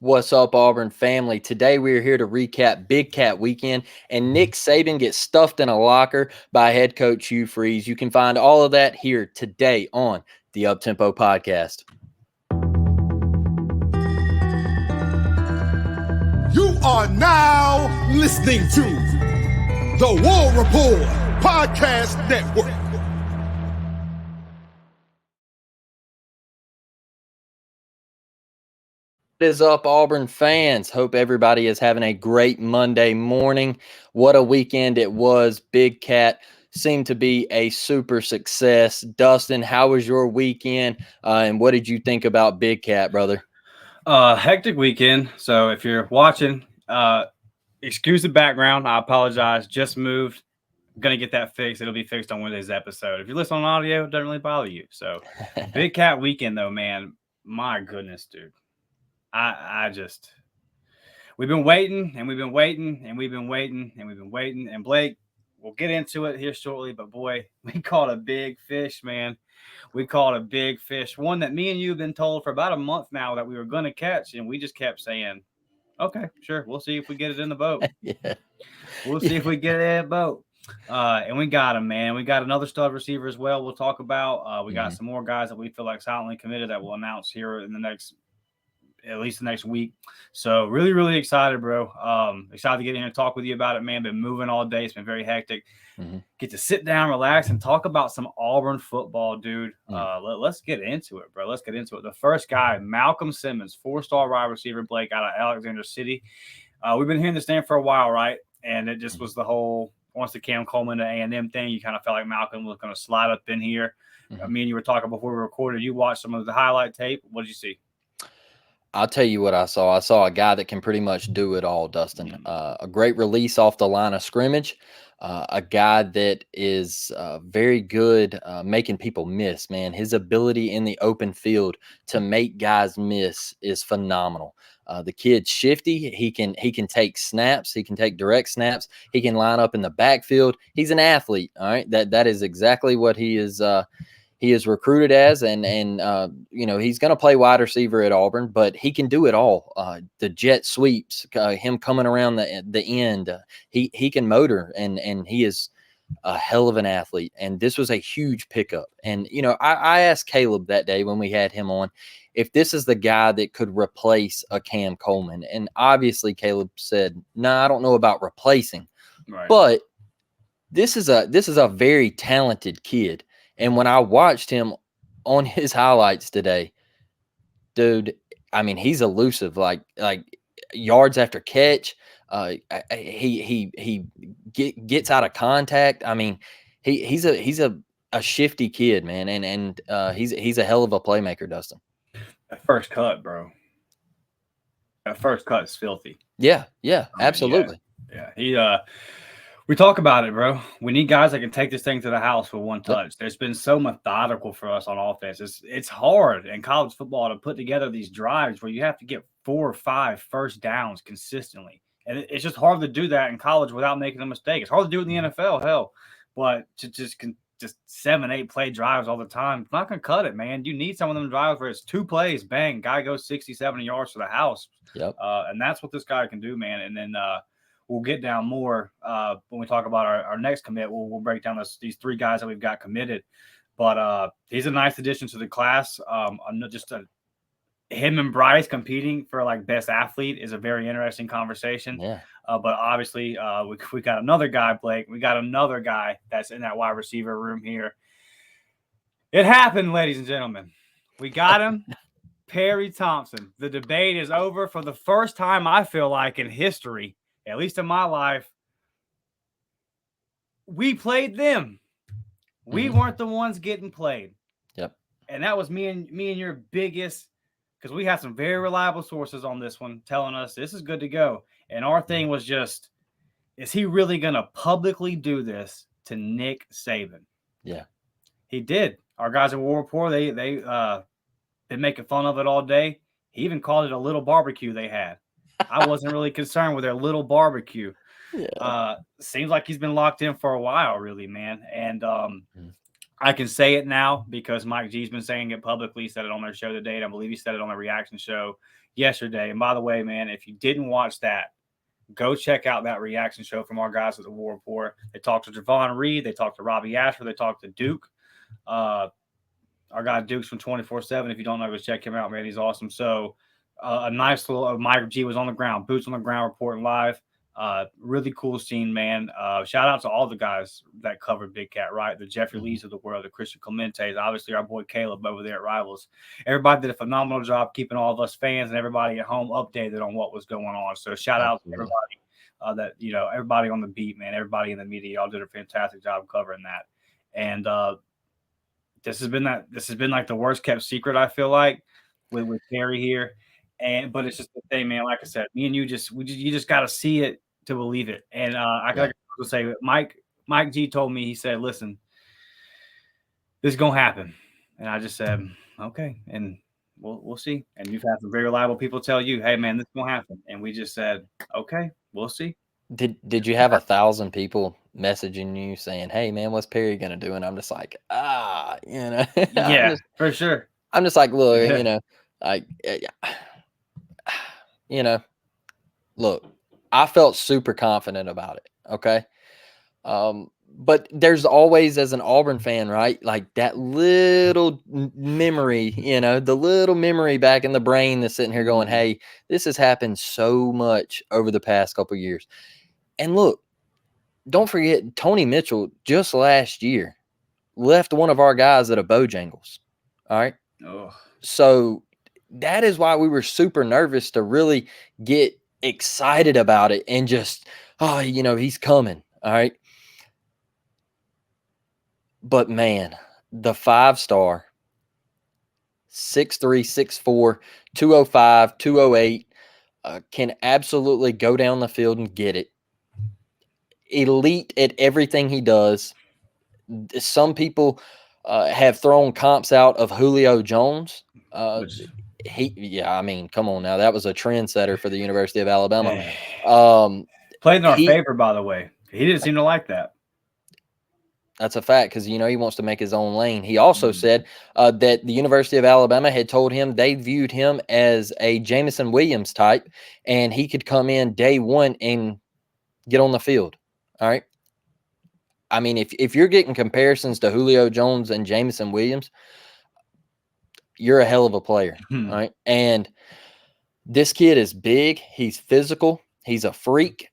What's up, Auburn family? Today we are here to recap Big Cat Weekend, and Nick Saban gets stuffed in a locker by head coach Hugh Freeze. You can find all of that here today on the Uptempo Podcast. You are now listening to the War Report Podcast Network. What is up, Auburn fans? Hope everybody is having a great Monday morning. What a weekend it was. Big Cat seemed to be a super success. Dustin, how was your weekend? And what did you think about Big Cat, brother? Hectic weekend. So if you're watching, excuse the background. I apologize. Just moved. I'm going to get that fixed. It'll be fixed on Wednesday's episode. If you're listening on audio, it doesn't really bother you. So Big Cat weekend, though, man. My goodness, dude. We've been waiting and we've been waiting and we've been waiting and we've been waiting. And Blake, we'll get into it here shortly. But boy, we caught a big fish, man. We caught a big fish. One that me and you have been told for about a month now that we were going to catch. And we just kept saying, okay, sure. We'll see if we get it in the boat. Yeah. We'll see if we get it in the boat. And we got him, man. We got another stud receiver as well. We'll talk about. We got some more guys that we feel like silently committed that we'll announce here in at least the next week. So really, really excited, bro. Excited to get in and talk with you about it, man. Been moving all day. It's been very hectic. Get to sit down, relax, and talk about some Auburn football, dude. Let's get into it, bro. Let's get into it. The first guy, Malcolm Simmons, 4-star wide receiver, Blake, out of Alexander City. We've been hearing this name for a while, right? And it just was the whole, once the Cam Coleman to A&M thing, you kind of felt like Malcolm was going to slide up in here. Me and you were talking before we recorded. You watched some of the highlight tape. What did you see? I'll tell you what I saw. I saw a guy that can pretty much do it all, Dustin. A great release off the line of scrimmage. A guy that is very good making people miss, man. His ability in the open field to make guys miss is phenomenal. The kid's shifty. He can take snaps. He can take direct snaps. He can line up in the backfield. He's an athlete. All right. That is exactly what he is. He is recruited as, and he's going to play wide receiver at Auburn, but he can do it all. The jet sweeps, him coming around the end, he can motor, and he is a hell of an athlete. And this was a huge pickup. And I asked Caleb that day when we had him on if this is the guy that could replace a Cam Coleman, and obviously Caleb said, "No, I don't know about replacing, Right. but this is a very talented kid." And when I watched him on his highlights today, dude, I mean, he's elusive, like yards after catch. He gets out of contact. I mean, he's a shifty kid, man, and he's a hell of a playmaker, Dustin. That first cut, bro. That first cut is filthy. Yeah, absolutely. Yeah. We talk about it, bro. We need guys that can take this thing to the house with one touch. There's been so methodical for us on offense. It's hard in college football to put together these drives where you have to get 4 or 5 first downs consistently. And it's just hard to do that in college without making a mistake. It's hard to do it in the NFL, hell. But to just 7, 8 play drives all the time, it's not going to cut it, man. You need some of them drives where it's 2 plays, bang, guy goes 60, 70 yards to the house. Yep. And that's what this guy can do, man. And then we'll get down more when we talk about our next commit. We'll break down these 3 guys that we've got committed. But he's a nice addition to the class. Him and Bryce competing for like best athlete is a very interesting conversation. Yeah. But obviously, we got another guy, Blake. We got another guy that's in that wide receiver room here. It happened, ladies and gentlemen. We got him. Perry Thompson. The debate is over for the first time, I feel like, in history. At least in my life, we played them. We weren't the ones getting played. Yep. And that was me and your biggest, because we had some very reliable sources on this one telling us this is good to go. And our thing was just, is he really going to publicly do this to Nick Saban? Yeah. He did. Our guys at War Report, they been making fun of it all day. He even called it a little barbecue they had. I wasn't really concerned with their little barbecue. Yeah. Seems like he's been locked in for a while, really, man. And I can say it now because Mike G's been saying it publicly. He said it on their show today. And I believe he said it on the reaction show. yesterday. And by the way, man, if you didn't watch that, go check out that reaction show from our guys at the War Report. They talked to Javon Reed. They talked to Robbie Ashford. They talked to Duke. Our guy Duke's from 24/7. If you don't know, go check him out, man. He's awesome. So a nice little Mike G was on the ground, boots on the ground, reporting live. Really cool scene, man. Shout out to all the guys that covered Big Cat, right? The Jeffrey Lees of the world, the Christian Clementes, obviously our boy Caleb over there at Rivals. Everybody did a phenomenal job keeping all of us fans and everybody at home updated on what was going on. So shout out to everybody everybody on the beat, man, everybody in the media, y'all did a fantastic job covering that. And this has been like the worst kept secret, I feel like, with Perry here. But it's just the thing, man. Like I said, me and you just got to see it to believe it. And I gotta say, Mike G told me, he said, "Listen, this is gonna happen," and I just said, "Okay," and we'll see. And you've had some very reliable people tell you, "Hey, man, this is gonna happen," and we just said, "Okay, we'll see." Did you have 1,000 people messaging you saying, "Hey, man, what's Perry gonna do?" And I'm just like, yeah, for sure. I'm just like, look, look, I felt super confident about it. Okay. But there's always, as an Auburn fan, right? Like that little memory, the little memory back in the brain that's sitting here going, hey, this has happened so much over the past couple of years. And look, don't forget, Tony Mitchell just last year left one of our guys at a Bojangles. All right. Oh. So that is why we were super nervous to really get excited about it and just, he's coming. All right. But man, the 5-star, 6'3", 6'4", 205, 208, can absolutely go down the field and get it. Elite at everything he does. Some people have thrown comps out of Julio Jones. Come on now. That was a trendsetter for the University of Alabama. Played in our favor, by the way. He didn't seem to like that. That's a fact because, he wants to make his own lane. He also said that the University of Alabama had told him they viewed him as a Jamison Williams type, and he could come in day one and get on the field. All right. I mean, if you're getting comparisons to Julio Jones and Jamison Williams, you're a hell of a player. All right. And this kid is big. He's physical. He's a freak.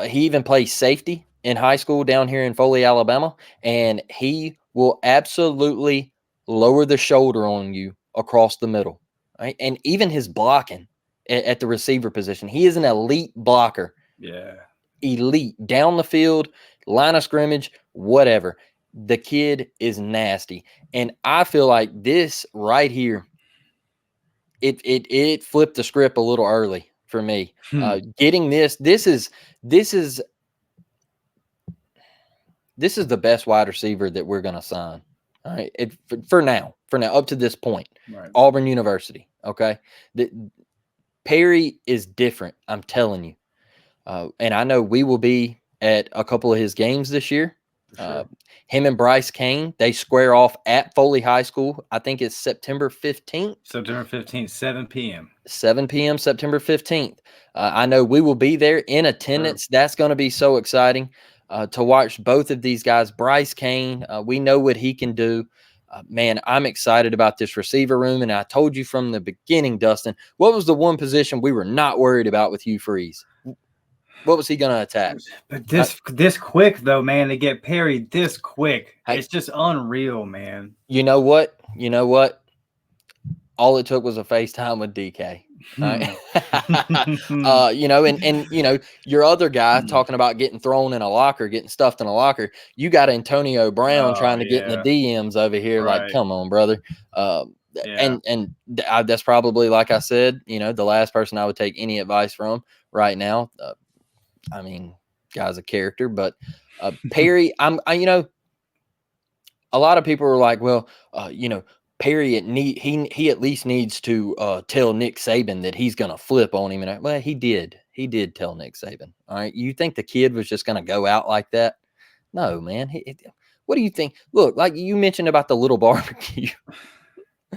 He even plays safety in high school down here in Foley, Alabama, and he will absolutely lower the shoulder on you across the middle. Right? And even his blocking at the receiver position, he is an elite blocker. Yeah. Elite down the field, line of scrimmage, whatever. The kid is nasty. And I feel like this right here, it flipped the script a little early for me. Getting this is the best wide receiver that we're going to sign. All right. For now, up to this point, right. Auburn University. Okay. Perry is different. I'm telling you. And I know we will be at a couple of his games this year. Sure. Him and Bryce Kane, they square off at Foley High School. I think it's September 15th. September 15th, 7 p.m. 7 p.m. September 15th. I know we will be there in attendance. Sure. That's going to be so exciting to watch both of these guys. Bryce Kane, we know what he can do. Man, I'm excited about this receiver room. And I told you from the beginning, Dustin, what was the one position we were not worried about with Hugh Freeze? What was he going to attack? But this quick, though, man, to get Perry this quick, it's just unreal, man. You know what? All it took was a FaceTime with DK. Right? Your other guy talking about getting thrown in a locker, getting stuffed in a locker. You got Antonio Brown trying to get in the DMs over here. Right. Like, come on, brother. And that's probably, like I said, the last person I would take any advice from right now. I mean, guy's a character, but Perry, a lot of people were like, well, Perry, he at least needs to tell Nick Saban that he's going to flip on him. And well, he did tell Nick Saban. All right. You think the kid was just going to go out like that? No, man. What do you think? Look, like you mentioned about the little barbecue.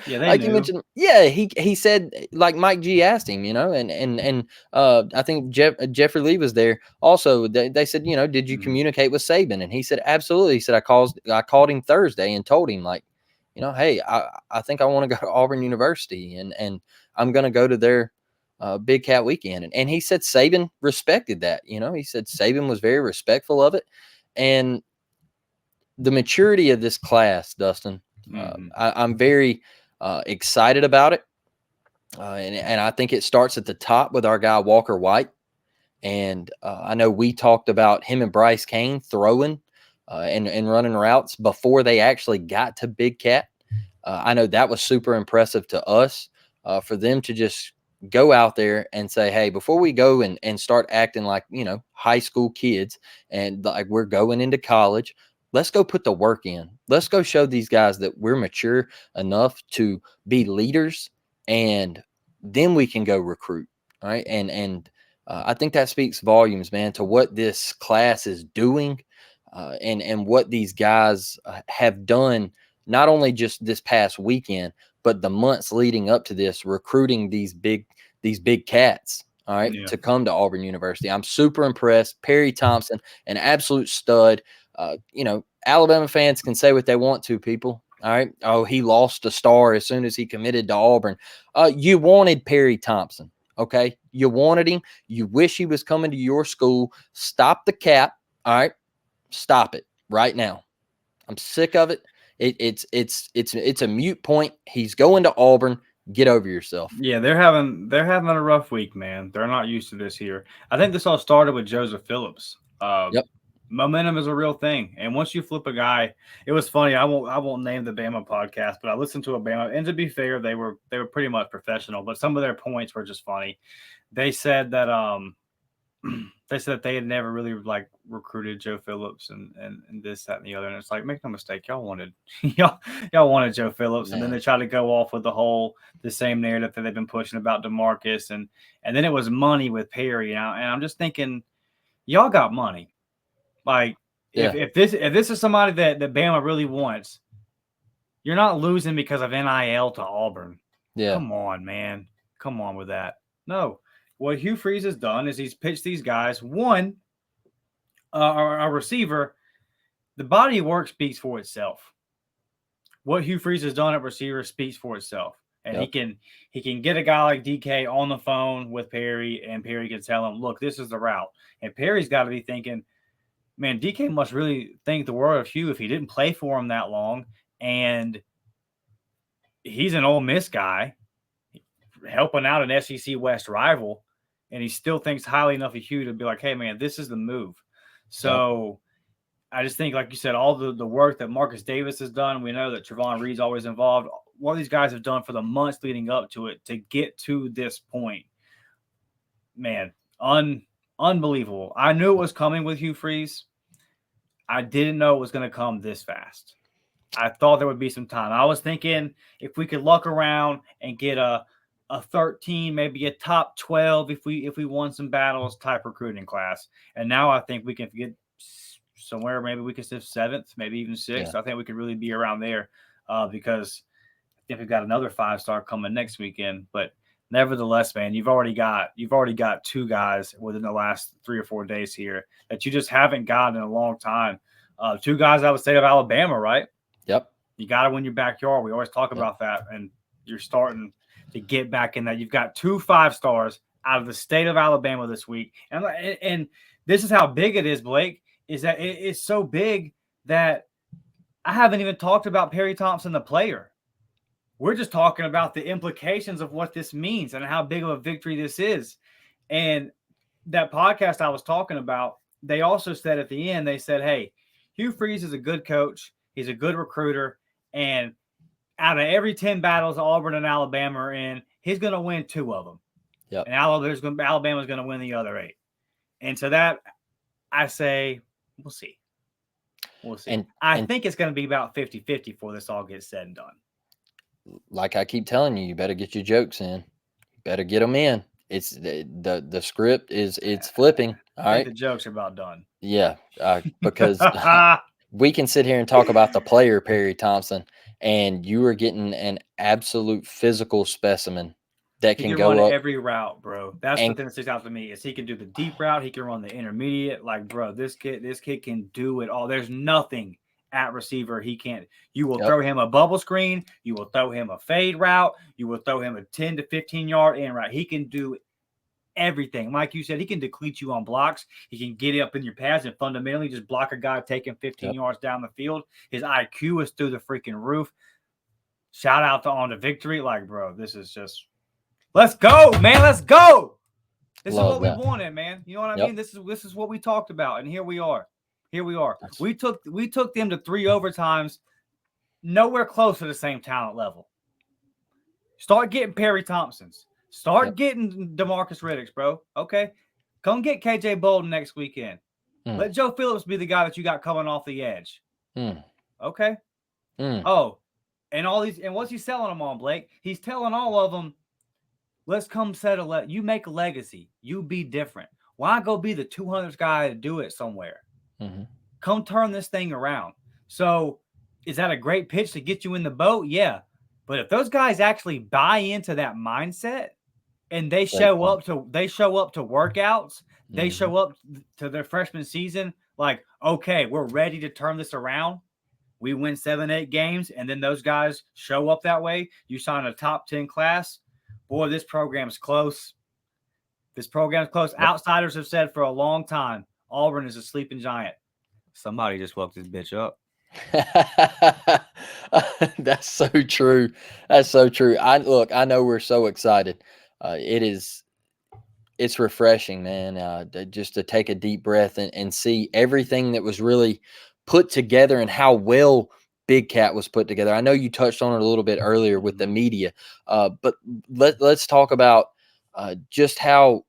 Yeah, they Like you knew. mentioned, yeah, he said, like Mike G asked him, and I think Jeffrey Lee was there also. They said, did you communicate with Saban? And he said, absolutely. He said, I called him Thursday and told him, like, hey, I think I want to go to Auburn University, and I'm going to go to their Big Cat weekend. And he said Saban respected that. He said Saban was very respectful of it, and the maturity of this class, Dustin. I'm very excited about it, and I think it starts at the top with our guy Walker White. And I know we talked about him and Bryce Kane throwing and running routes before they actually got to Big Cat. I know that was super impressive to us for them to just go out there and say, hey, before we go and start acting like, high school kids and like we're going into college, let's go put the work in. Let's go show these guys that we're mature enough to be leaders, and then we can go recruit. All right. And I think that speaks volumes, man, to what this class is doing and what these guys have done, not only just this past weekend, but the months leading up to this, recruiting these big cats, all right, to come to Auburn University. I'm super impressed. Perry Thompson, an absolute stud. Alabama fans can say what they want to, people. All right. Oh, he lost a star as soon as he committed to Auburn. You wanted Perry Thompson. Okay. You wanted him. You wish he was coming to your school. Stop the cap. All right. Stop it right now. I'm sick of it. It's a moot point. He's going to Auburn. Get over yourself. Yeah, they're having a rough week, man. They're not used to this here. I think this all started with Joseph Phillips. Yep. Momentum is a real thing, and once you flip a guy, it was funny. I won't name the Bama podcast, but I listened to a Bama, and to be fair, they were pretty much professional, but some of their points were just funny. They said that they had never really like recruited Joe Phillips and this, that, and the other. And it's like, make no mistake, y'all wanted Joe Phillips. Man. And then they tried to go off with the same narrative that they've been pushing about DeMarcus. And then it was money with Perry. And I'm just thinking, y'all got money. Like if this is somebody that Bama really wants, you're not losing because of NIL to Auburn. Yeah. Come on, man. Come on with that. No. What Hugh Freeze has done is he's pitched these guys. One, a receiver, the body of work speaks for itself. What Hugh Freeze has done at receiver speaks for itself. And he can get a guy like DK on the phone with Perry, and Perry can tell him, look, this is the route. And Perry's got to be thinking, man, DK must really think the world of Hugh if he didn't play for him that long. And he's an Ole Miss guy helping out an SEC West rival, and he still thinks highly enough of Hugh to be like, hey, man, this is the move. So I just think, like you said, all the work that Marcus Davis has done, we know that Trevon Reed's always involved. What these guys have done for the months leading up to it to get to this point, man, unbelievable. I knew it was coming with Hugh Freeze. I didn't know it was going to come this fast. I thought there would be some time. I was thinking if we could luck around and get a 13, maybe a top 12 if we won some battles type recruiting class. And now I think we can get somewhere, maybe we can sit 7th, maybe even 6th. Yeah. I think we could really be around there because I think we've got another 5-star coming next weekend. But nevertheless, man, you've already got 2 guys within the last 3 or 4 days here that you just haven't gotten in a long time. 2 guys out of the state of Alabama, right? Yep. You got to win your backyard. We always talk about that, and you're starting to get back in that. You've got 2 5-stars out of the state of Alabama this week. And this is how big it is, Blake, is that it's so big that I haven't even talked about Perry Thompson, the player. We're just talking about the implications of what this means and how big of a victory this is. And that podcast I was talking about, they also said at the end, they said, hey, Hugh Freeze is a good coach. He's a good recruiter. And out of every 10 battles Auburn and Alabama are in, he's going to win 2 of them. Yep. And Alabama's going to win the other 8. And so that, I say, we'll see. We'll see. And I think it's going to be about 50-50 before this all gets said and done. Like I keep telling you, you better get your jokes in. You better get them in. It's the script it's flipping. All right. The jokes are about done. Yeah. Because we can sit here and talk about the player, Perry Thompson, and you are getting an absolute physical specimen that He can can run go up every route, bro. That's the and thing that sticks out to me is he can do the deep route. He can run the intermediate. Like, bro, this kid can do it all. There's nothing at receiver he can't. You will yep, throw him a bubble screen. You will throw him a fade route. You will throw him a 10 to 15 yard in route. He can do everything. Like you said, he can deplete you on blocks. He can get up in your pads and fundamentally just block a guy taking 15 yep. yards down the field. His IQ is through the freaking roof. Shout out to On to Victory. Like, bro, this is just let's go, man. Let's go. This Love is what that. we wanted, man. You know what I Yep. mean? This is what we talked about, and here we are. Here we are. We took them to 3 overtimes, nowhere close to the same talent level. Start getting Perry Thompsons. Start getting DeMarcus Riddicks, bro. Okay, come get KJ Bolden next weekend. Let Joe Phillips be the guy that you got coming off the edge. Okay. Oh, and all these, and what's he selling them on, Blake? He's telling all of them, let's come settle. You make a legacy. You be different. Why go be the 200th guy to do it somewhere? Come turn this thing around. So, is that a great pitch to get you in the boat? Yeah. But if those guys actually buy into that mindset and they show up to workouts, they show up to their freshman season like, okay, we're ready to turn this around. We win 7-8 games, and then those guys show up that way. You sign a top 10 class. Boy, this program's close. This program's close. Yep. Outsiders have said for a long time, Auburn is a sleeping giant. Somebody just woke this bitch up. That's so true. That's so true. I know we're so excited. It's refreshing, man. Just to take a deep breath and see everything that was really put together and how well Big Cat was put together. I know you touched on it a little bit earlier with the media, but let's talk about just how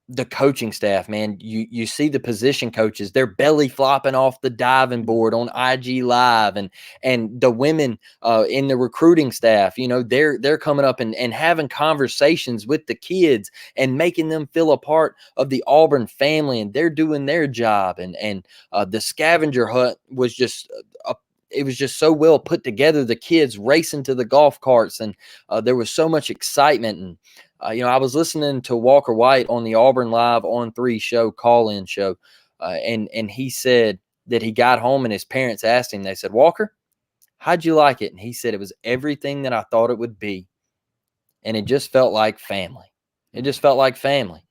the coaching staff, man, you see the position coaches, they're belly flopping off the diving board on IG Live, and the women in the recruiting staff, you know, they're coming up and having conversations with the kids and making them feel a part of the Auburn family, and they're doing their job. And the scavenger hunt was just it was just so well put together. The kids racing to the golf carts, and there was so much excitement. And I was listening to Walker White on the Auburn Live on 3 show, call-in show, and he said that he got home and his parents asked him, they said, Walker, how'd you like it? And he said, it was everything that I thought it would be. And it just felt like family. It just felt like family.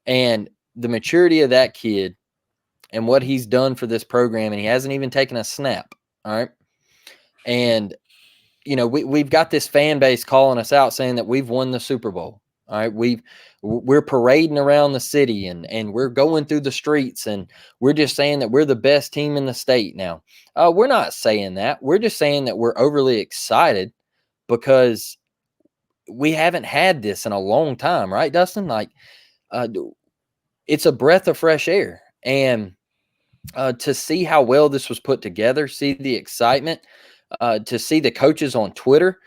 And the maturity of that kid and what he's done for this program, and he hasn't even taken a snap, all right? And, we've got this fan base calling us out saying that we've won the Super Bowl. All right, we're parading around the city and we're going through the streets and we're just saying that we're the best team in the state now. We're not saying that. We're just saying that we're overly excited because we haven't had this in a long time, right, Dustin? Like, it's a breath of fresh air. And to see how well this was put together, see the excitement, to see the coaches on Twitter,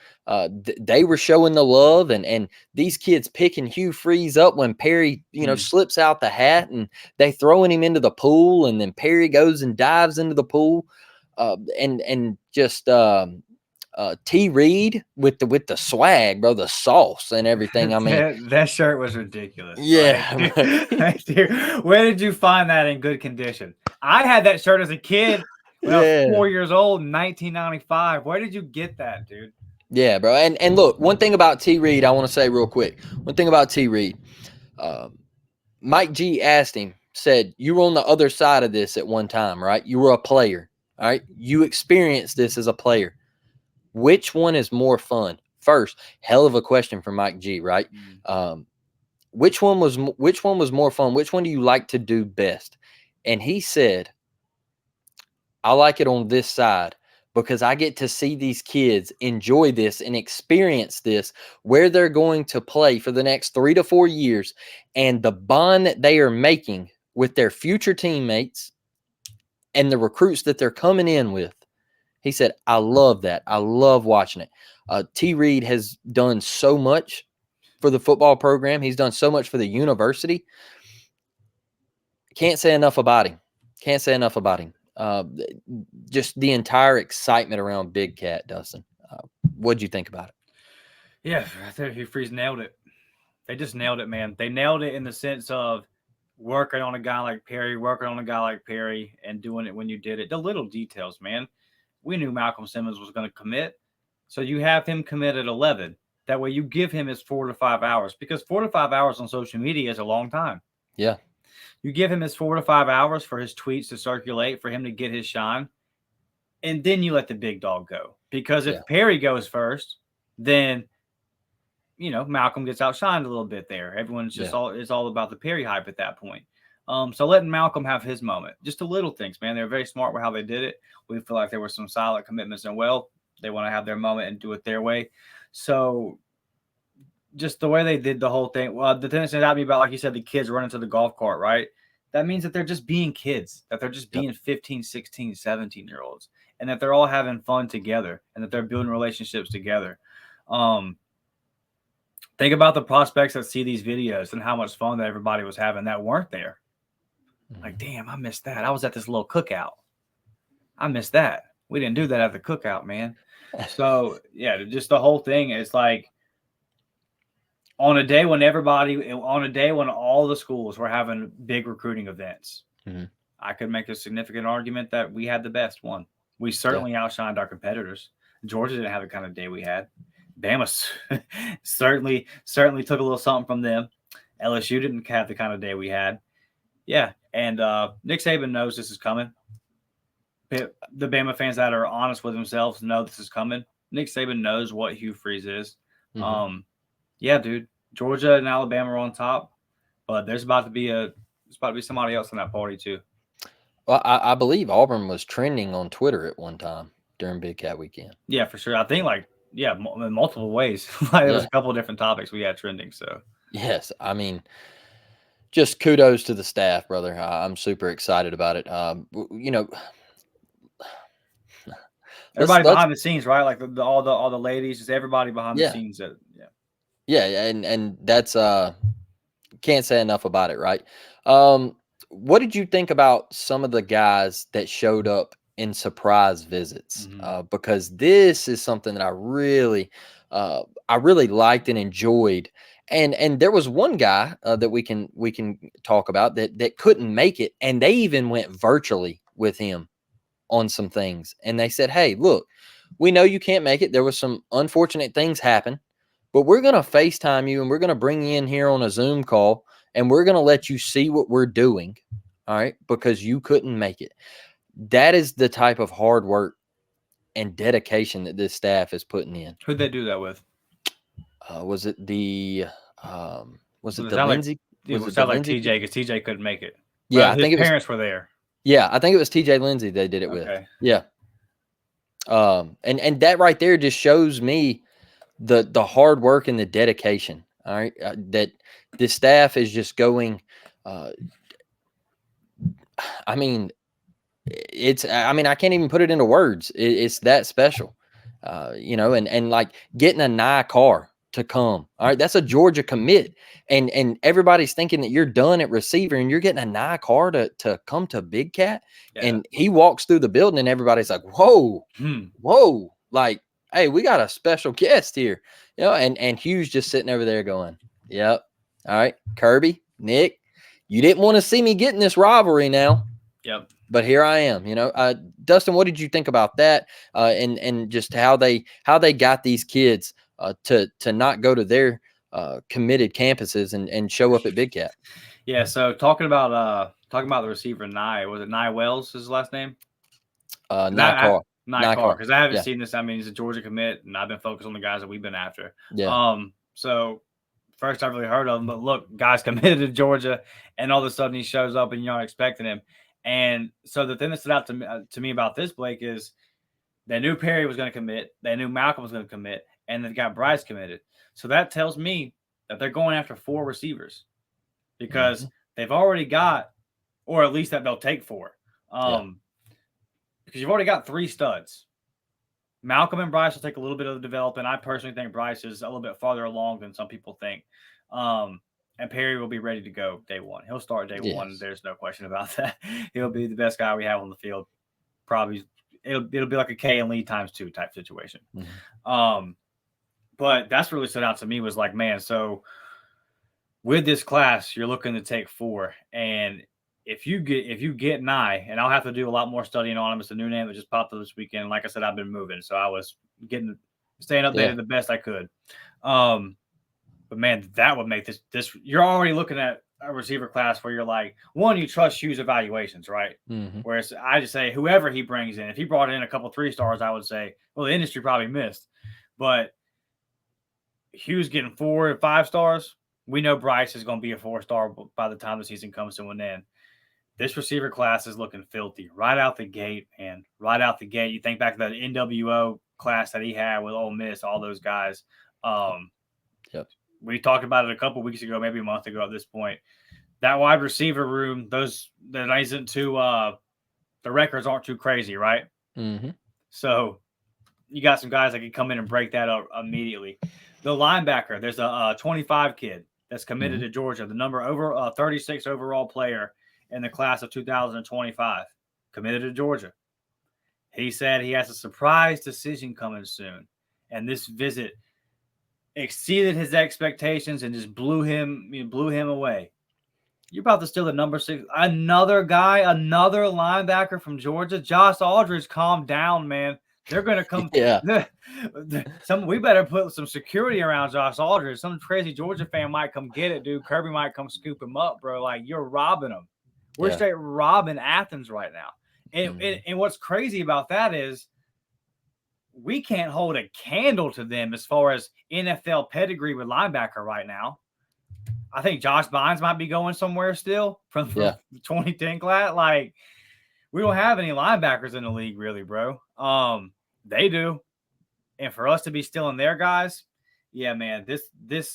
they were showing the love, and these kids picking Hugh Freeze up when Perry, slips out the hat, and they throwing him into the pool, and then Perry goes and dives into the pool, and just T. Reed with the swag, bro, the sauce and everything. I mean, that shirt was ridiculous. Yeah, dude, where did you find that in good condition? I had that shirt as a kid when I was 4 years old in 1995. Where did you get that, dude? Yeah, bro. And look, one thing about T. Reed, I want to say real quick. One thing about T. Reed, Mike G asked him, said, you were on the other side of this at one time, right? You were a player, all right? You experienced this as a player. Which one is more fun? First, hell of a question for Mike G, right? Which one was more fun? Which one do you like to do best? And he said, I like it on this side, because I get to see these kids enjoy this and experience this where they're going to play for the next 3 to 4 years, and the bond that they are making with their future teammates and the recruits that they're coming in with. He said, I love that. I love watching it. T. Reed has done so much for the football program. He's done so much for the university. Can't say enough about him. Can't say enough about him. Just the entire excitement around Big Cat, Dustin. What'd you think about it? Yeah, I think Hugh Freeze nailed it. They just nailed it, man. They nailed it in the sense of working on a guy like Perry, and doing it when you did it. The little details, man. We knew Malcolm Simmons was going to commit. So you have him commit at 11. That way you give him his 4 to 5 hours, because 4 to 5 hours on social media is a long time. Yeah. You give him his 4 to 5 hours for his tweets to circulate, for him to get his shine, and then you let the big dog go. Because if Perry goes first, then Malcolm gets outshined a little bit there. Everyone's just it's all about the Perry hype at that point. So letting Malcolm have his moment, just the little things, man. They're very smart with how they did it. We feel like there were some solid commitments, and they want to have their moment and do it their way. So just the way they did the whole thing. Well, the thing that stood out to me about, like you said, the kids running to the golf cart, right? That means that they're just being kids, that they're just being 15, 16, 17-year-olds, and that they're all having fun together, and that they're building relationships together. Think about the prospects that see these videos and how much fun that everybody was having that weren't there. Like, damn, I missed that. I was at this little cookout. I missed that. We didn't do that at the cookout, man. So, yeah, just the whole thing is like, on a day when all the schools were having big recruiting events, I could make a significant argument that we had the best one. We certainly outshined our competitors. Georgia didn't have the kind of day we had. Bama certainly took a little something from them. LSU didn't have the kind of day we had. Yeah, and Nick Saban knows this is coming. The Bama fans that are honest with themselves know this is coming. Nick Saban knows what Hugh Freeze is. Yeah, dude, Georgia and Alabama are on top, but there's about to be somebody else in that party too. Well, I believe Auburn was trending on Twitter at one time during Big Cat Weekend. Yeah, for sure. I think in multiple ways. There was a couple of different topics we had trending. So yes, I mean, just kudos to the staff, brother. I'm super excited about it. Everybody behind the scenes, right? Like all the ladies, just everybody behind the scenes. And that's can't say enough about it, right? What did you think about some of the guys that showed up in surprise visits? Because this is something that I really liked and enjoyed. And there was one guy that we can talk about that couldn't make it, and they even went virtually with him on some things. And they said, "Hey, look, we know you can't make it. There was some unfortunate things happen, but we're going to FaceTime you, and we're going to bring you in here on a Zoom call, and we're going to let you see what we're doing, all right, because you couldn't make it." That is the type of hard work and dedication that this staff is putting in. Who'd they do that with? Was it the Lindsay? It was like TJ, because TJ couldn't make it. Yeah, I think his parents were there. Yeah, I think it was TJ Lindsay they did it with. Yeah. And that right there just shows me the hard work and the dedication. All right, that the staff is just going. I mean, I can't even put it into words. It's that special, and like getting a Nye car to come. All right, that's a Georgia commit, and everybody's thinking that you're done at receiver, and you're getting a Nye car to come to Big Cat, and he walks through the building, and everybody's like, "Whoa, whoa!" Like, hey, we got a special guest here, and Hugh's just sitting over there going, "Yep, all right, Kirby, Nick, you didn't want to see me getting this rivalry now." Yep. But here I am, Dustin, what did you think about that? And just how they got these kids to not go to their committed campuses and show up at Big Cat? Yeah. So talking about the receiver, Nye, was it Nye Wells, his last name? Nye Carr. Because I haven't seen this. I mean, he's a Georgia commit, and I've been focused on the guys that we've been after. Yeah. So first I've really heard of him, but look, guys committed to Georgia, and all of a sudden he shows up and you're not expecting him. And so the thing that stood out to me about this, Blake, is they knew Perry was going to commit. They knew Malcolm was going to commit, and they got Bryce committed. So that tells me that they're going after 4 receivers, because they've already got, or at least that they'll take 4. Because you've already got 3 studs. Malcolm and Bryce will take a little bit of the development. I personally think Bryce is a little bit farther along than some people think. And Perry will be ready to go day one. He'll start day one. There's no question about that. He'll be the best guy we have on the field, probably it'll be like a K and Lee ×2 type situation. Mm-hmm. But that's what really stood out to me was like, man, so with this class, you're looking to take 4. And if you get Nye, and I'll have to do a lot more studying on him. It's a new name that just popped up this weekend. Like I said, I've been moving, so I was staying updated the best I could. But man, that would make this. You're already looking at a receiver class where you're like, one, you trust Hugh's evaluations, right? Mm-hmm. Whereas I just say whoever he brings in, if he brought in a couple 3-stars, I would say, well, the industry probably missed. But Hugh's getting 4 or 5 stars. We know Bryce is going to be a 4-star by the time the season comes to an end. This receiver class is looking filthy right out the gate, man. Right out the gate. You think back to that NWO class that he had with Ole Miss, all those guys. Yep. We talked about it a couple weeks ago, maybe a month ago at this point. That wide receiver room, that isn't too the records aren't too crazy, right? Mm-hmm. So you got some guys that can come in and break that up immediately. The linebacker, there's a 25 kid that's committed to Georgia, the number 36 overall player in the class of 2025, committed to Georgia. He said he has a surprise decision coming soon, and this visit exceeded his expectations and just blew him away. You're about to steal the number 6. Another linebacker from Georgia. Josh Aldridge, calm down, man. They're going to come. Yeah. We better put some security around Josh Aldridge. Some crazy Georgia fan might come get it, dude. Kirby might come scoop him up, bro. Like, you're robbing him. We're straight robbing Athens right now. And what's crazy about that is we can't hold a candle to them as far as NFL pedigree with linebacker right now. I think Josh Bynes might be going somewhere still from the 2010 class. Like, we don't have any linebackers in the league, really, bro. They do. And for us to be stealing their guys, yeah, man, this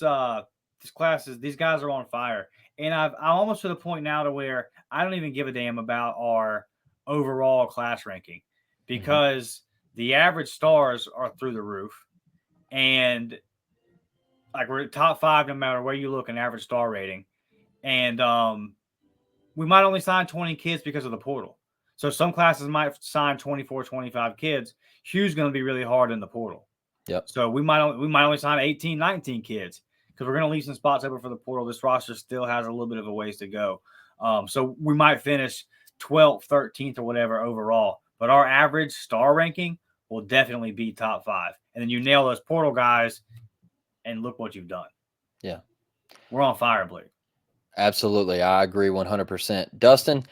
class these guys are on fire. And I'm almost to the point now to where I don't even give a damn about our overall class ranking because the average stars are through the roof. And like, we're top 5 no matter where you look in average star rating. And we might only sign 20 kids because of the portal. So some classes might sign 24, 25 kids. Hugh's going to be really hard in the portal. Yep. So we might only sign 18, 19 kids because we're going to leave some spots open for the portal. This roster still has a little bit of a ways to go. So we might finish 12th, 13th, or whatever overall. But our average star ranking will definitely be top 5. And then you nail those portal guys, and look what you've done. Yeah. We're on fire, Blake. Absolutely. I agree 100%. Dustin,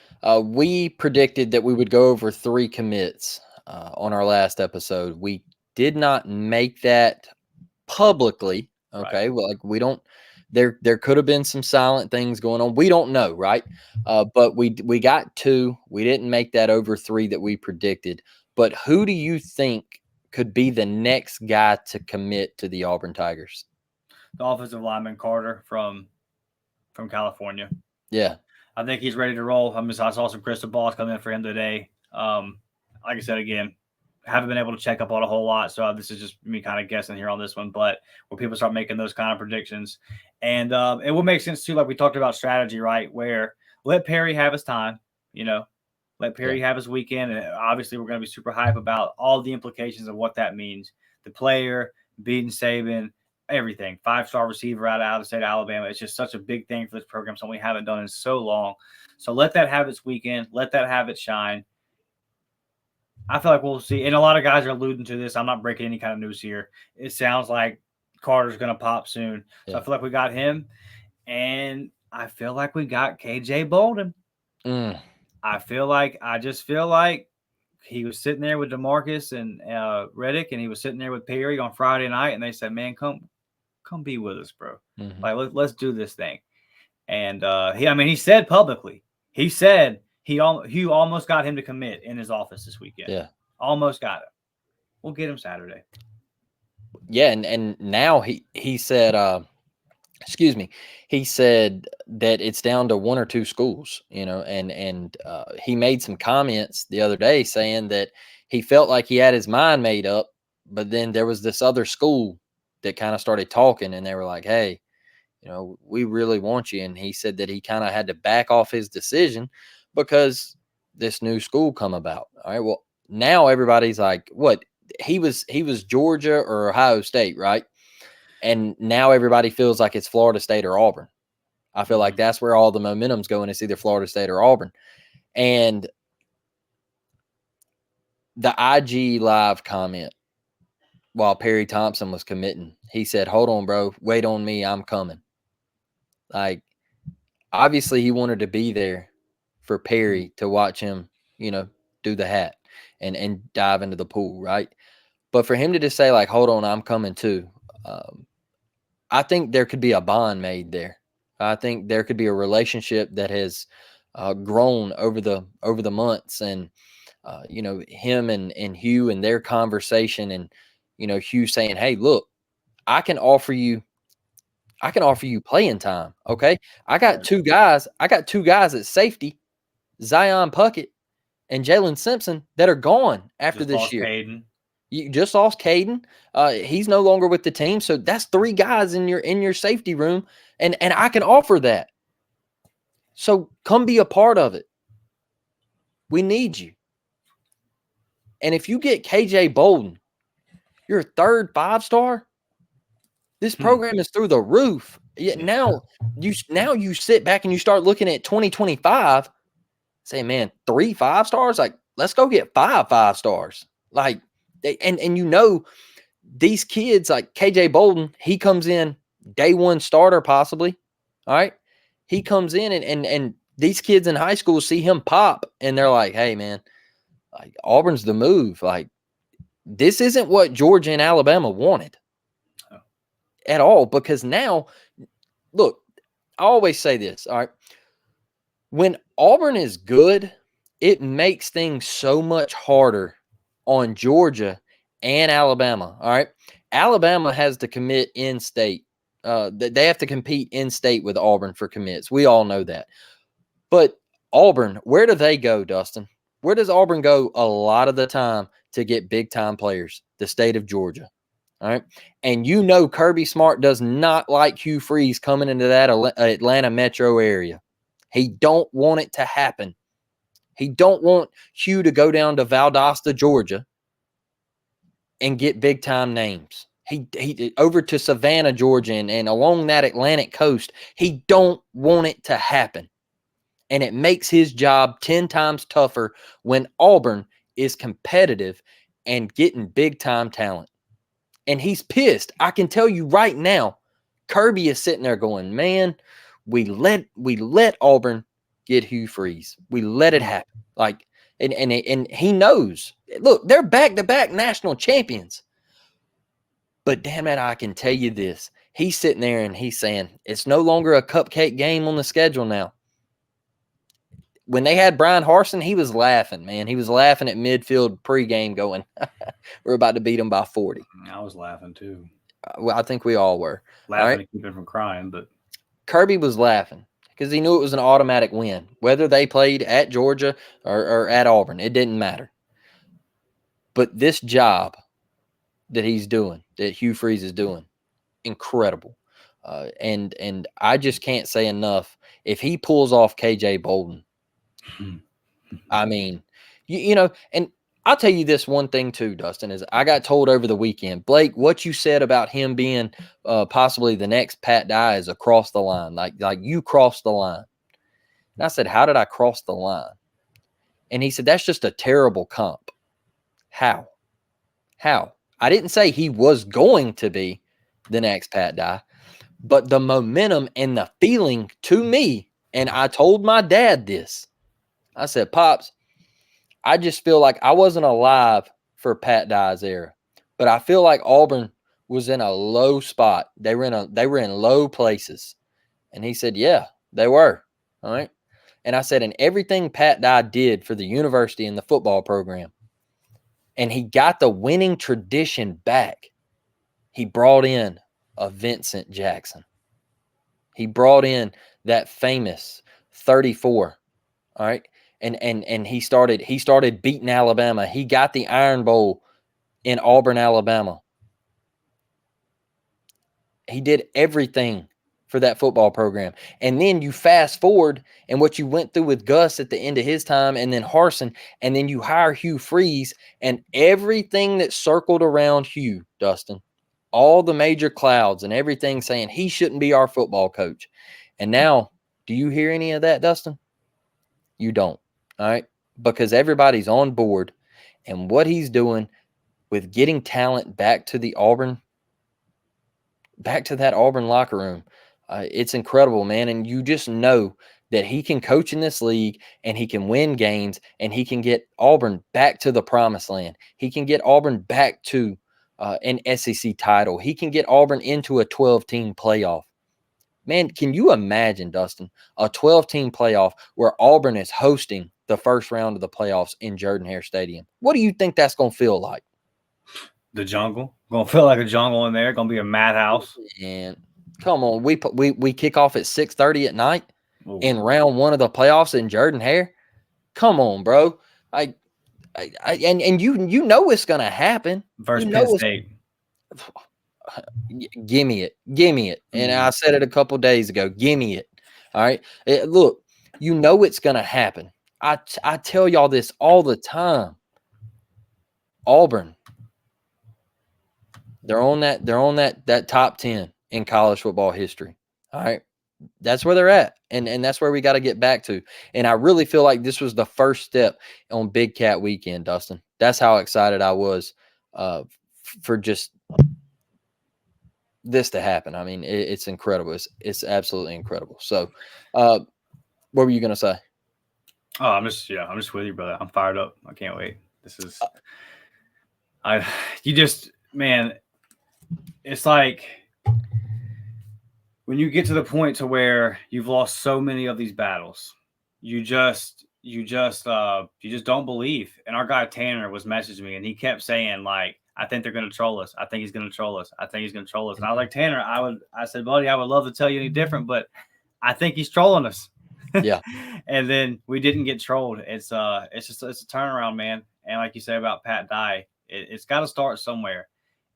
we predicted that we would go over 3 commits on our last episode. We did not make that publicly. Okay. Right. Well, like, we don't, there could have been some silent things going on. We don't know. Right. But we got 2. We didn't make that over 3 that we predicted. But who do you think could be the next guy to commit to the Auburn Tigers? The offensive lineman Carter from California. Yeah. I think he's ready to roll. I saw some crystal balls come in for him today. Like I said, again, haven't been able to check up on a whole lot. So this is just me kind of guessing here on this one. But when people start making those kind of predictions, and it will make sense too, like we talked about strategy, right? Where let Perry have his time, let Perry have his weekend. And obviously we're going to be super hype about all the implications of what that means. The player, beating Saban, everything. 5-star receiver out of the state of Alabama. It's just such a big thing for this program, something we haven't done in so long. So let that have its weekend. Let that have its shine. I feel like we'll see. And a lot of guys are alluding to this. I'm not breaking any kind of news here. It sounds like Carter's going to pop soon. So I feel like we got him. And I feel like we got KJ Bolden. I just feel like he was sitting there with DeMarcus and Reddick, and he was sitting there with Perry on Friday night, and they said, man, come be with us, bro. Like, let's do this thing. And he said publicly, he said Hugh almost got him to commit in his office this weekend. Yeah. Almost got him. We'll get him Saturday. Yeah, and now he said he said that it's down to 1 or 2 schools, and he made some comments the other day saying that he felt like he had his mind made up, but then there was this other school that kind of started talking, and they were like, hey, we really want you. And he said that he kind of had to back off his decision because this new school come about. All right. Well, now everybody's like, what? He was Georgia or Ohio State, right? And now everybody feels like it's Florida State or Auburn. I feel like that's where all the momentum's going. It's either Florida State or Auburn. And the IG live comment while Perry Thompson was committing, he said, "Hold on, bro. Wait on me. I'm coming." Like, obviously he wanted to be there for Perry to watch him, do the hat and dive into the pool, right? But for him to just say, like, "Hold on, I'm coming too," I think there could be a bond made there. I think there could be a relationship that has grown over the months, and him and Hugh and their conversation, and Hugh saying, "Hey, look, I can offer you playing time. Okay, I got two guys. I got two guys at safety, Zion Puckett and Jalen Simpson, that are gone after this year. Caden. You just lost Caden. He's no longer with the team, so that's three guys in your safety room, and I can offer that. So come be a part of it. We need you. And if you get KJ Bolden, your third 5-star, this program is through the roof. Now you sit back and you start looking at 2025, say, man, 3 5-stars, like, let's go get 5 5-stars. Like, and these kids like KJ Bolden, he comes in day one starter possibly. All right. He comes in and these kids in high school see him pop and they're like, hey man, like, Auburn's the move. Like, this isn't what Georgia and Alabama wanted at all, because now, look, I always say this. All right. When Auburn is good, it makes things so much harder on Georgia and Alabama. All right. Alabama has to commit in state. They have to compete in state with Auburn for commits. We all know that. But Auburn, where do they go, Dustin? Where does Auburn go a lot of the time to get big time players? The state of Georgia. All right. And Kirby Smart does not like Hugh Freeze coming into that Atlanta metro area. He don't want it to happen. He don't want Hugh to go down to Valdosta, Georgia and get big time names. He over to Savannah, Georgia, and along that Atlantic coast. He don't want it to happen. And it makes his job 10 times tougher when Auburn is competitive and getting big time talent. And he's pissed. I can tell you right now, Kirby is sitting there going, man, we let Auburn get Hugh Freeze. We let it happen. Like, and he knows. Look, they're back-to-back national champions. But damn it, I can tell you this. He's sitting there and he's saying, it's no longer a cupcake game on the schedule now. When they had Brian Harsin, he was laughing, man. He was laughing at midfield pregame going, we're about to beat them by 40. I was laughing too. Well, I think we all were. Laughing to keep him from crying, but Kirby was laughing because he knew it was an automatic win. Whether they played at Georgia or at Auburn, it didn't matter. But this job that he's doing, that Hugh Freeze is doing, incredible. And I just can't say enough. If he pulls off KJ Bolden, I mean, and I'll tell you this one thing too, Dustin, is I got told over the weekend, Blake, what you said about him being possibly the next Pat Dye is across the line. Like you crossed the line. And I said, how did I cross the line? And he said, that's just a terrible comp. How? I didn't say he was going to be the next Pat Dye, but the momentum and the feeling to me, and I told my dad this. I said, Pops, I just feel like I wasn't alive for Pat Dye's era, but I feel like Auburn was in a low spot. They were in low places. And he said, yeah, they were. All right. And I said, and everything Pat Dye did for the university and the football program, and he got the winning tradition back. He brought in a Vincent Jackson. He brought in that famous 34. All right. And he started beating Alabama. He got the Iron Bowl in Auburn, Alabama. He did everything for that football program. And then you fast forward and what you went through with Gus at the end of his time and then Harsin, and then you hire Hugh Freeze and everything that circled around Hugh, Dustin, all the major clouds and everything saying he shouldn't be our football coach. And now, do you hear any of that, Dustin? You don't. All right. Because everybody's on board. And what he's doing with getting talent back to that Auburn locker room, it's incredible, man. And you just know that he can coach in this league and he can win games and he can get Auburn back to the promised land. He can get Auburn back to an SEC title. He can get Auburn into a 12-team playoff. Man, can you imagine, Dustin, a 12-team playoff where Auburn is hosting the first round of the playoffs in Jordan-Hare Stadium? What do you think that's going to feel like? The jungle. Going to feel like a jungle in there. Going to be a madhouse. And come on, we kick off at 6:30 at night Ooh. in round one of the playoffs in Jordan-Hare. Come on, bro. And you know it's going to happen. Versus Penn State. Give me it. And I said it a couple days ago. Give me it. All right. Look, you know it's going to happen. I tell y'all this all the time. Auburn, they're on that top 10 in college football history. All right. That's where they're at. And that's where we got to get back to. And I really feel like this was the first step on Big Cat Weekend, Dustin. That's how excited I was for just this to happen. I mean, it's incredible. It's absolutely incredible. So, what were you gonna say? Oh, I'm just with you, brother. I'm fired up. I can't wait. This is, man, it's like when you get to the point to where you've lost so many of these battles, you just don't believe. And our guy Tanner was messaging me, and he kept saying like, I think they're going to troll us. I think he's going to troll us. I think he's going to troll us. And I was like, Tanner, I said, buddy, I would love to tell you any different, but I think he's trolling us. Yeah. And then we didn't get trolled. It's a turnaround, man. And like you say about Pat Dye, it's got to start somewhere.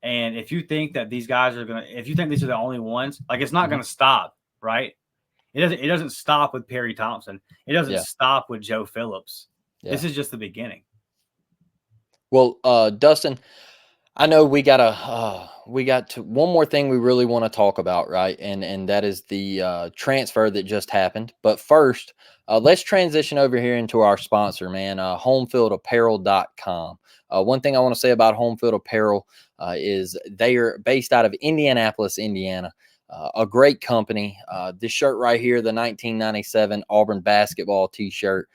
And if you think that these guys if you think these are the only ones, like it's not going to stop, right? It doesn't stop with Perry Thompson. It doesn't stop with Joe Phillips. Yeah. This is just the beginning. Well, Dustin, I know we got to one more thing we really want to talk about, right? And that is the transfer that just happened. But first, let's transition over here into our sponsor, man, homefieldapparel.com. One thing I want to say about Homefield Apparel is they are based out of Indianapolis, Indiana. A great company. This shirt right here, the 1997 Auburn basketball T-shirt,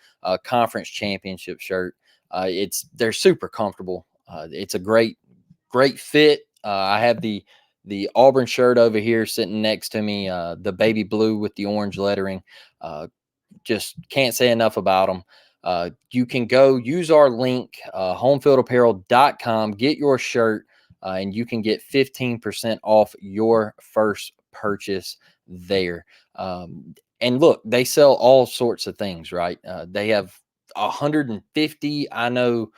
conference championship shirt. They're super comfortable. It's a great fit. I have the Auburn shirt over here sitting next to me, the baby blue with the orange lettering. Just can't say enough about them. You can go use our link, homefieldapparel.com, get your shirt, and you can get 15% off your first purchase there. And look, they sell all sorts of things, right? They have 150, I know,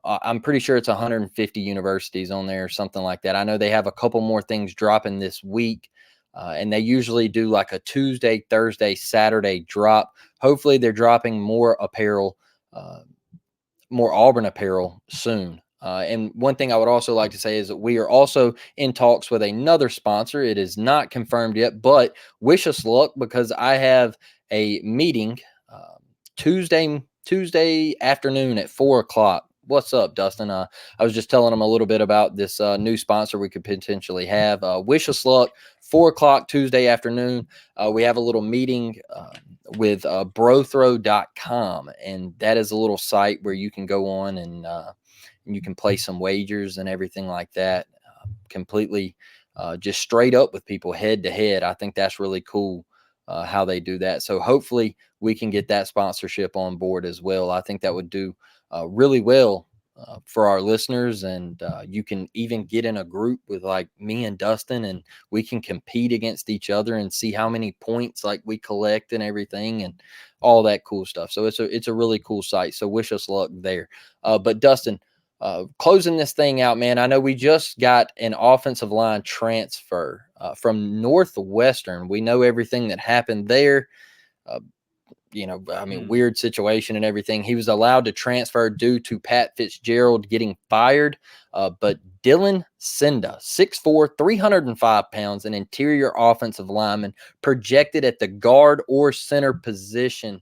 I'm pretty sure it's 150 universities on there or something like that. I know they have a couple more things dropping this week, and they usually do like a Tuesday, Thursday, Saturday drop. Hopefully they're dropping more apparel, more Auburn apparel soon. And one thing I would also like to say is that we are also in talks with another sponsor. It is not confirmed yet, but wish us luck because I have a meeting Tuesday afternoon at 4:00. What's up, Dustin? I was just telling them a little bit about this new sponsor we could potentially have. Wish us luck. 4:00 Tuesday afternoon. We have a little meeting with brothrow.com, and that is a little site where you can go on and you can place some wagers and everything like that. Completely just straight up with people head to head. I think that's really cool how they do that. So hopefully we can get that sponsorship on board as well. I think that would do really well for our listeners, and you can even get in a group with like me and Dustin, and we can compete against each other and see how many points like we collect and everything and all that cool stuff. So it's a really cool site. So wish us luck there. But Dustin, closing this thing out, man, I know we just got an offensive line transfer from Northwestern. We know everything that happened there. Weird situation and everything. He was allowed to transfer due to Pat Fitzgerald getting fired. But Dylan Cinda, 6'4", 305 pounds, an interior offensive lineman, projected at the guard or center position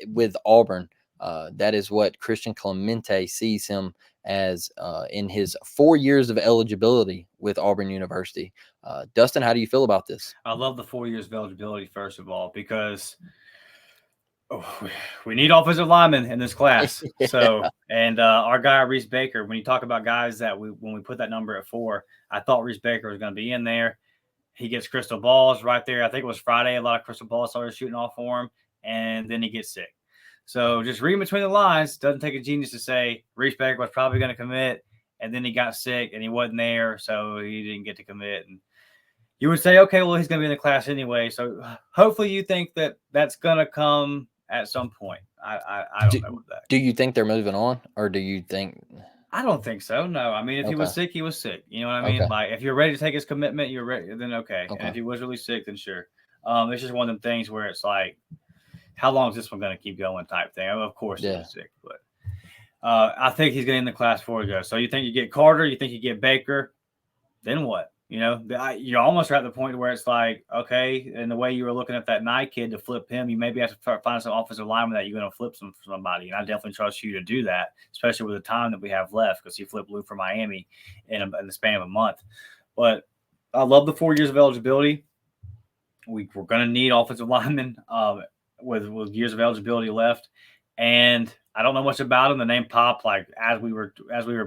with Auburn. That is what Christian Clemente sees him as in his 4 years of eligibility with Auburn University. Dustin, how do you feel about this? I love the 4 years of eligibility, first of all, because we need offensive linemen in this class. So, and our guy, Reese Baker, when you talk about guys that when we put that number at 4, I thought Reese Baker was going to be in there. He gets crystal balls right there. I think it was Friday. A lot of crystal balls started shooting off for him, and then he gets sick. So just reading between the lines, doesn't take a genius to say Reese Baker was probably going to commit, and then he got sick and he wasn't there, so he didn't get to commit. And you would say, okay, well, he's going to be in the class anyway. So hopefully you think that that's going to come at some point. I don't know with that. Do you think they're moving on, or do you think? I don't think so. No, I mean, if he was sick, he was sick. You know what I mean? Okay. Like, if you're ready to take his commitment, you're ready. Then okay. And if he was really sick, then sure. It's just one of them things where it's like, how long is this one going to keep going? Type thing. Of course, he was sick, but I think he's getting in the class before he goes. So you think you get Carter? You think you get Baker? Then what? You know, you're almost at the point where it's like, okay, and the way you were looking at that Knight kid to flip him, you maybe have to find some offensive lineman that you're going to flip somebody. And I definitely trust you to do that, especially with the time that we have left, because he flipped Lou for Miami in the span of a month. But I love the 4 years of eligibility. We're going to need offensive linemen with years of eligibility left. And I don't know much about him. The name popped like as we were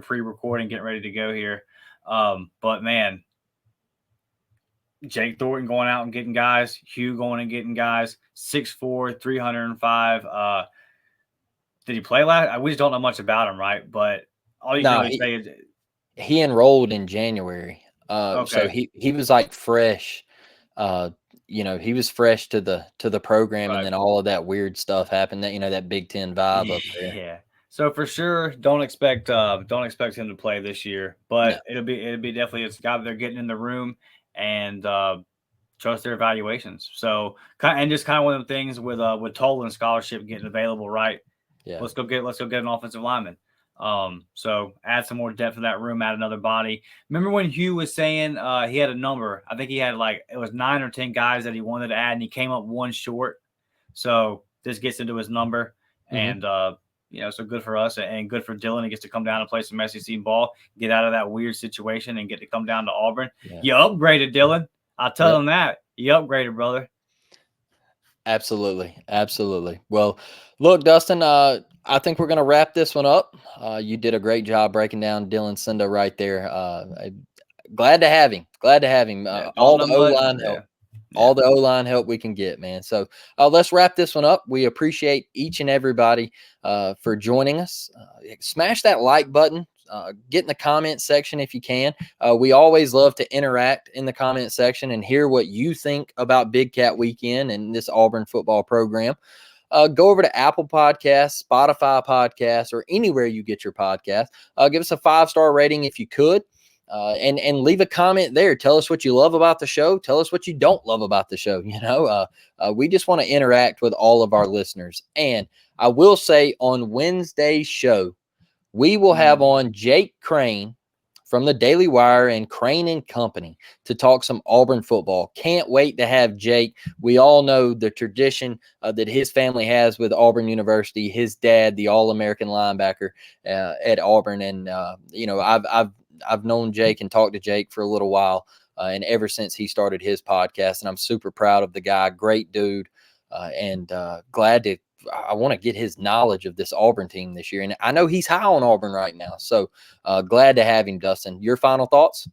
pre-recording, getting ready to go here. But man, Jake Thornton going out and getting guys, Hugh going and getting guys, 6'4", 305. Did he play last? We just don't know much about him, right? But all you can really say is he enrolled in January. Okay. So he was like fresh. He was fresh to the program, Right. and then all of that weird stuff happened. That that Big Ten vibe up there. Yeah. So for sure, don't expect him to play this year, but it'll be definitely it's a guy they're getting in the room and trust their evaluations. So and just kind of one of the things with Tolan scholarship getting available, right? Yeah. Let's go get an offensive lineman. So add some more depth to that room, add another body. Remember when Hugh was saying he had a number? I think he had it was 9 or 10 guys that he wanted to add, and he came up one short. So this gets into his number, and so good for us and good for Dylan. He gets to come down and play some SEC ball, get out of that weird situation, and get to come down to Auburn. Yeah. You upgraded, Dylan. I'll tell him that. You upgraded, brother. Absolutely. Well, look, Dustin, I think we're going to wrap this one up. You did a great job breaking down Dylan Cinda right there. Glad to have him. All the O-line help. All the O-line help we can get, man. So let's wrap this one up. We appreciate each and everybody for joining us. Smash that like button. Get in the comment section if you can. We always love to interact in the comment section and hear what you think about Big Cat Weekend and this Auburn football program. Go over to Apple Podcasts, Spotify Podcasts, or anywhere you get your podcast. Give us a 5-star rating if you could. And leave a comment there. Tell us what you love about the show. Tell us what you don't love about the show. We just want to interact with all of our listeners. And I will say on Wednesday's show, we will have on Jake Crane from the Daily Wire and Crane and Company to talk some Auburn football. Can't wait to have Jake. We all know the tradition that his family has with Auburn University. His dad, the All-American linebacker at Auburn. And, I've known Jake and talked to Jake for a little while, and ever since he started his podcast, and I'm super proud of the guy. Great dude, and glad I want to get his knowledge of this Auburn team this year. And I know he's high on Auburn right now, so glad to have him, Dustin. Your final thoughts?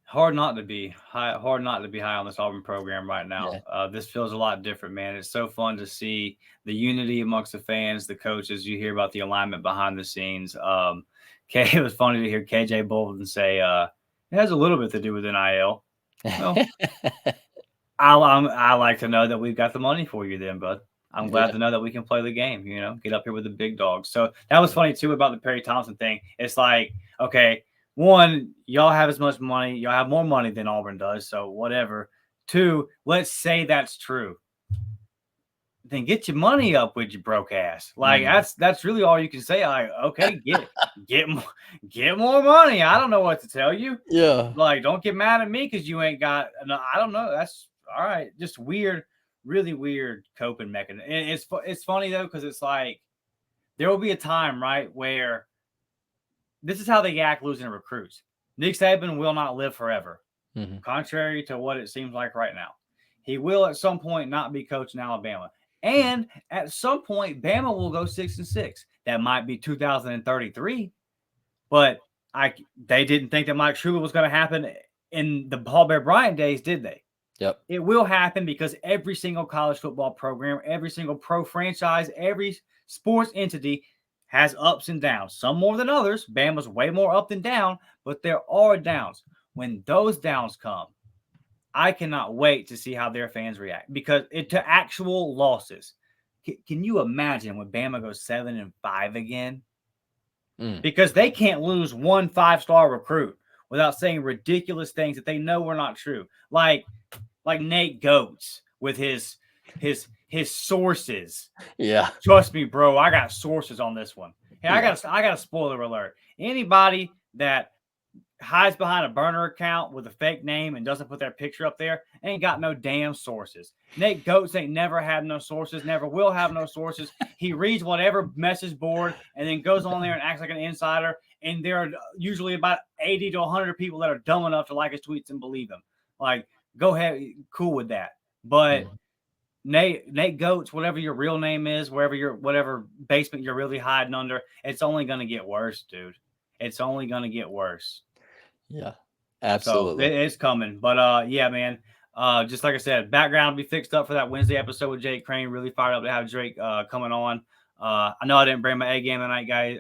Hard not to be high on this Auburn program right now. Yeah. This feels a lot different, man. It's so fun to see the unity amongst the fans, the coaches. You hear about the alignment behind the scenes. It was funny to hear KJ Bolden say it has a little bit to do with NIL. Well, I like to know that we've got the money for you then, bud. I'm glad to know that we can play the game, get up here with the big dogs. So that was funny too about the Perry Thompson thing. It's like, okay, one, y'all have as much money, y'all have more money than Auburn does, so whatever. Two, let's say that's true. Then get your money up with your broke ass. Like that's really all you can say. Like, okay, get more money. I don't know what to tell you. Yeah. Like, don't get mad at me because you ain't got. No, I don't know. That's all right. Just weird, really weird coping mechanism. And it's funny though because it's like there will be a time right where this is how they act losing recruits. Nick Saban will not live forever, contrary to what it seems like right now. He will at some point not be coaching Alabama. And at some point, Bama will go 6-6. That might be 2033, but they didn't think that Mike Shula was going to happen in the Paul Bear Bryant days, did they? Yep. It will happen because every single college football program, every single pro franchise, every sports entity has ups and downs. Some more than others. Bama's way more up than down, but there are downs. When those downs come, I cannot wait to see how their fans react because to actual losses. Can you imagine when Bama goes 7-5 again? Because they can't lose one 5-star recruit without saying ridiculous things that they know are not true. Like Nate Goetz with his sources. Yeah. Trust me, bro. I got sources on this one. Hey, I got a spoiler alert. Anybody that hides behind a burner account with a fake name and doesn't put their picture up there ain't got no damn sources. Nate Goetz ain't never had no sources, never will have no sources. He reads whatever message board and then goes on there and acts like an insider. And there are usually about 80 to 100 people that are dumb enough to like his tweets and believe him. Like, go ahead, cool with that. But Nate Goetz, whatever your real name is, whatever basement you're really hiding under, it's only going to get worse, dude. It's only going to get worse. Yeah, absolutely. So it's coming. But yeah, man. Just like I said, background will be fixed up for that Wednesday episode with Jake Crane. Really fired up to have Drake coming on. I know I didn't bring my A game tonight, guys.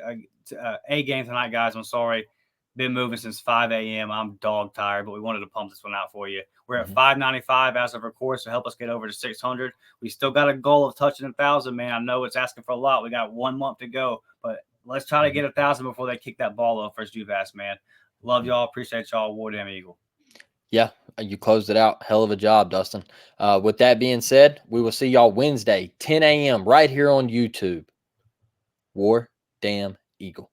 A game tonight, guys. I'm sorry. Been moving since 5 a.m. I'm dog tired, but we wanted to pump this one out for you. We're at 595 as of record, so help us get over to 600. We still got a goal of touching 1,000, man. I know it's asking for a lot. We got 1 month to go, but let's try to get 1,000 before they kick that ball off first UVass, man. Love y'all. Appreciate y'all. War Damn Eagle. Yeah, you closed it out. Hell of a job, Dustin. With that being said, we will see y'all Wednesday, 10 a.m. right here on YouTube. War Damn Eagle.